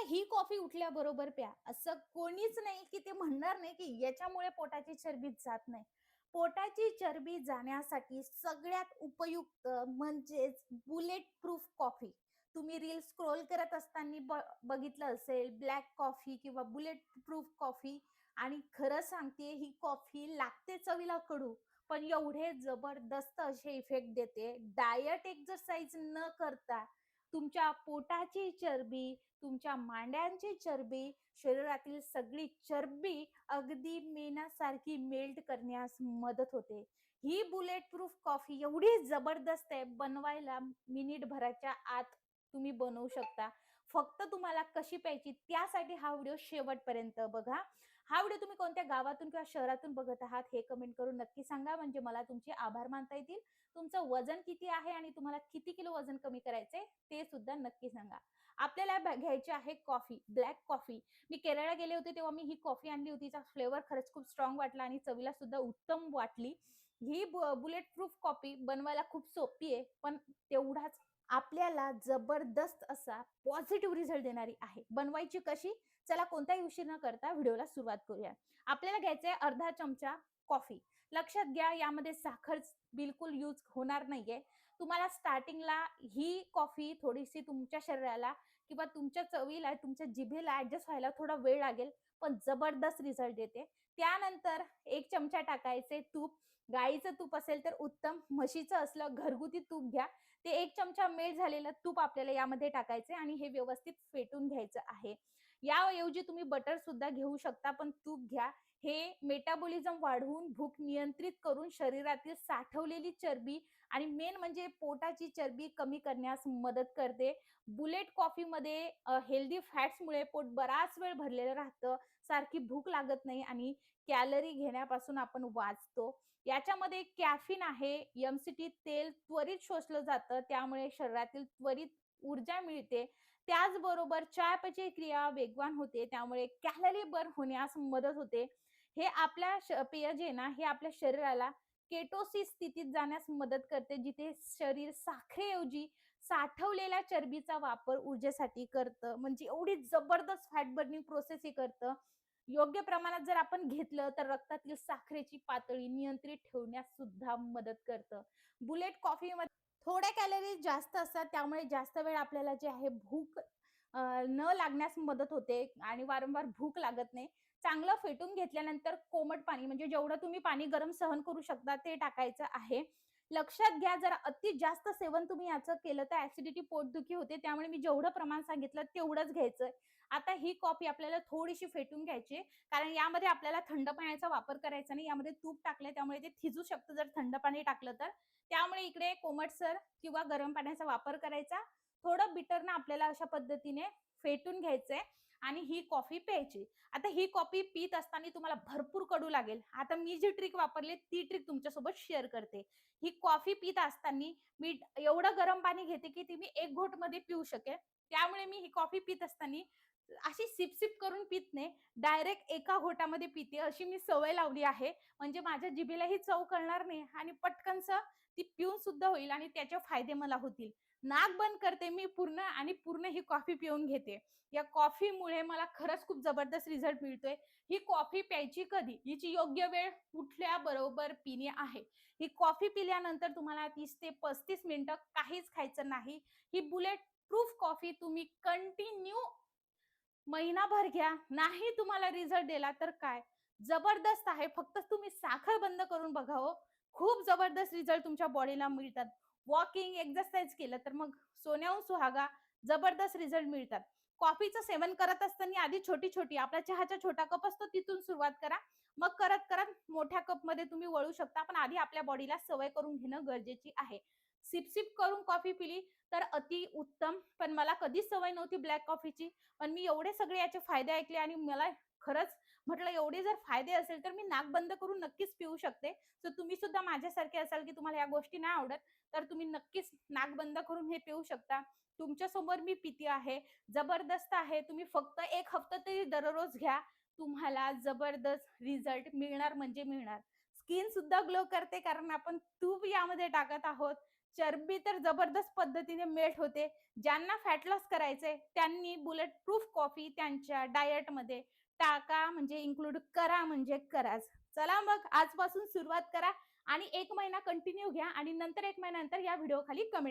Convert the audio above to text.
आता ही कॉफी उठल्याबरोबर प्या. असं कोणीच नाही, की ते म्हणणार नाही, की याच्यामुळे पोटाची चरबी जात नाही. पोटाची चरबी जाण्यासाठी सगळ्यात उपयुक्त म्हणजेच बुलेट प्रूफ कॉफी. तुम्ही रील स्क्रोल करत असताना बघितलं असेल ब्लॅक कॉफी किंवा बुलेट प्रूफ कॉफी आणि खरं सांगते ही कॉफी लागते चवीला कडू, पण एवढे जबरदस्त असे इफेक्ट देते. डायट एक्सरसाइज न करता तुमच्या पोटाची चरबी, तुमच्या मांड्यांची चरबी, शरीरातील सगळी चरबी अगदी मेणासारखी मेल्ट करण्यास मदत होते. ही बुलेट प्रूफ कॉफी एवढी जबरदस्त आहे, बनवायला मिनिट भराच्या आत तुम्ही बनवू शकता. फक्त तुम्हाला कशी प्यायची त्यासाठी हा व्हिडिओ शेवटपर्यंत बघा. हा व्हिडिओ तुम्ही कोणत्या गावातून किंवा शहरातून बघत आहात हे कमेंट करून नक्की सांगा, म्हणजे मला तुमचे आभार मानता येतील. तुमचं वजन किती आहे आणि तुम्हाला किती किलो वजन कमी करायचंय ते सुद्धा नक्की सांगा. आपल्याला घ्यायची आहे कॉफी, ब्लॅक कॉफी. मी केरळला गेले होते तेव्हा मी ही कॉफी आणली होती. तिचा फ्लेवर खरंच खूप स्ट्रॉंग वाटला आणि चवीला सुद्धा उत्तम वाटली. ही बुलेट प्रूफ कॉफी बनवायला खूप सोपी आहे, पण तेवढाच आपल्याला जबरदस्त असा पॉझिटिव्ह रिझल्ट देणारी आहे. बनवायची कशी? चला कोणताही उशीर न करता व्हिडिओला सुरुवात करूया. आपल्याला घ्यायचंय अर्धा चमचा कॉफी. लक्षात घ्या यामध्ये साखर बिलकुल यूज होणार नाहीये. तुम्हाला स्टार्टिंगला ही कॉफी थोडीशी तुमच्या शरीराला किंवा तुमच्या चवीला, तुमच्या जिभेला ऍडजस्ट व्हायला थोडा वेळ लागेल, पण जबरदस्त रिझल्ट देते. त्यानंतर 1 चमचा टाकायचे तूप. गाईचं तूप असेल तर उत्तम, म्हशीचं असलं घरगुती तूप घ्या. ते 1 चमचा मेल्ट झालेलं तूप आपल्याला यामध्ये टाकायचे आणि हे व्यवस्थित फेटून घ्यायचं आहे. याऐवजी तुम्ही बटर सुद्धा घेऊ शकता, पण तूप घ्या. हे मेटाबॉलिझम वाढवून, भूक नियंत्रित करून शरीरातील साठवलेली चरबी आणि मेन म्हणजे पोटाची चरबी कमी करण्यास मदत करते. बुलेट कॉफीमध्ये हेल्दी फॅट्समुळे पोट बराच वेळ भरलेलं राहतं, सारखी भूक लागत नाही आणि कॅलरी घेण्यापासून आपण वाचतो. याच्यामध्ये कॅफीन आहे, एमसीटी तेल त्वरित शोषलं जातं, त्यामुळे शरीरातील त्वरित ऊर्जा मिळते. त्याचबरोबर चयापचय क्रिया वेगवान होते, त्यामुळे कॅलरी बर्न होण्यास मदत होते. हे आपल्या पेय जे ना हे आपल्या शरीराला केटोसिस स्थितीत जाण्यास मदत करते, जिथे शरीर साखरेऐवजी साठवलेल्या चरबीचा वापर ऊर्जेसाठी करतं. म्हणजे एवढी जबरदस्त फॅट बर्निंग प्रोसेस हे करतं. योग्य प्रमाणात जर आपण घेतलं तर रक्तातील साखरेची पातळी नियंत्रित ठेवण्यास सुद्धा मदत करतं. बुलेट कॉफीमध्ये थोड्या कॅलरीज जास्त असतात, त्यामुळे जास्त वेळ आपल्याला जे आहे भूक न लागण्यास मदत होते आणि वारंवार भूक लागत नाही. चांगलं फेटून घेतल्यानंतर कोमट पाणी, म्हणजे जेवढं तुम्ही पाणी गरम सहन करू शकता ते टाकायचं आहे. लक्षात घ्या जर अति जास्त सेवन तुम्ही याचं केलं तर ऍसिडिटी, पोटदुखी होते. त्यामुळे मी जेवढं प्रमाण सांगितलं तेवढंच घ्यायचं. आता ही कॉफी आपल्याला थोडीशी फेटून घ्यायची, कारण यामध्ये आपल्याला थंड पाण्याचा वापर करायचा नाही. यामध्ये तूप टाकलंय त्यामुळे ते थिजू शकतं जर थंड पाणी टाकलं तर. त्यामुळे इकडे कोमटसर किंवा गरम पाण्याचा वापर करायचा. थोडं बिटर ना आपल्याला अशा पद्धतीने फेटून घ्यायचंय आणि ही कॉफी प्यायची. आता ही कॉफी पीत असताना तुम्हाला भरपूर कडू लागेल. आता मी जी ट्रिक वापरली ती ट्रिक तुमच्यासोबत शेअर करते. ही कॉफी पीत असताना मी एवढं गरम पाणी घेते की ती मी 1 घोटमध्ये पिऊ शकेल. त्यामुळे मी ही कॉफी पीत असताना अशी सिप-सिप करून पित नाही, डायरेक्ट एका घोटामध्ये पिते. अशी मी सवय लावली आहे. म्हणजे माझ्या जिभेलाही चव कळणार नाही आणि पटकनसं ती पिऊन सुद्धा होईल आणि त्याचे फायदे मला होतील. नाक बंद करते मी पूर्ण आणि पूर्ण ही कॉफी पिऊन घेते. या कॉफीमुळे मला खरंच खूप जबरदस्त रिझल्ट मिळतोय. ही कॉफी प्यायची कधी? हिची योग्य वेळ उठल्याबरोबर पिणे आहे. ही कॉफी पिल्यानंतर तुम्हाला 30 ते 35 मिनिटं काहीच खायचं नाही. ही बुलेट प्रूफ कॉफी तुम्ही कंटिन्यू महिनाभर घ्या. नाही तुम्हाला रिझल्ट दिला तर काय? जबरदस्त आहे. फक्त तुम्ही साखर बंद करून बघा हो. खूप जबरदस्त रिझल्ट तुमच्या बॉडीला मिळतात. वॉकिंग, एक्सरसाइज केलं तर मग सोन्याहून सुहागा, जबरदस्त रिझल्ट मिळतात. कॉफीचं सेवन करत असताना आधी छोटी-छोटी आपला चहाचा छोटा कप असतो तिथून सुरुवात करा. मग करत-करत मोठ्या कपमध्ये तुम्ही वळू शकता. पण आधी आपल्या बॉडीला सवय करून घेणं गरजेची आहे. सिप-सिप करून कॉफी पिली तर अति उत्तम. पण मला कधीच सवय नव्हती ब्लॅक कॉफीची. पण मी एवढे सगळे याचे फायदे ऐकले आणि मला खरंच म्हटलं एवढे जर फायदे असेल तर मी नाक बंद करून नक्कीच पिऊ शकते. तर तुम्ही सुद्धा माझ्यासारखे असाल की तुम्हाला या गोष्टी नाही आवडत, तर तुम्ही नक्कीच नाक बंद करून हे पिऊ शकता. तुमच्या समोर मी पिते आहे. जबरदस्त आहे. तुम्ही फक्त 1 हफ्ता तरी दररोज घ्या. तुम्हाला जबरदस्त रिझल्ट मिळणार म्हणजे मिळणार. स्किन सुद्धा ग्लो करते कारण आपण तूप यामध्ये टाकत आहोत. चरबी तर जबरदस्त पद्धतीने मेल्ट होते. ज्यांना फॅट लॉस करायचंय त्यांनी बुलेट प्रूफ कॉफी त्यांच्या डायटमध्ये टाका, म्हणजे इन्क्लूड करा म्हणजे कराच. चला मग आजपासून सुरुवात करा आणि 1 महिना कंटिन्यू घ्या आणि नंतर 1 महिन्यानंतर या व्हिडिओ खाली कमेंट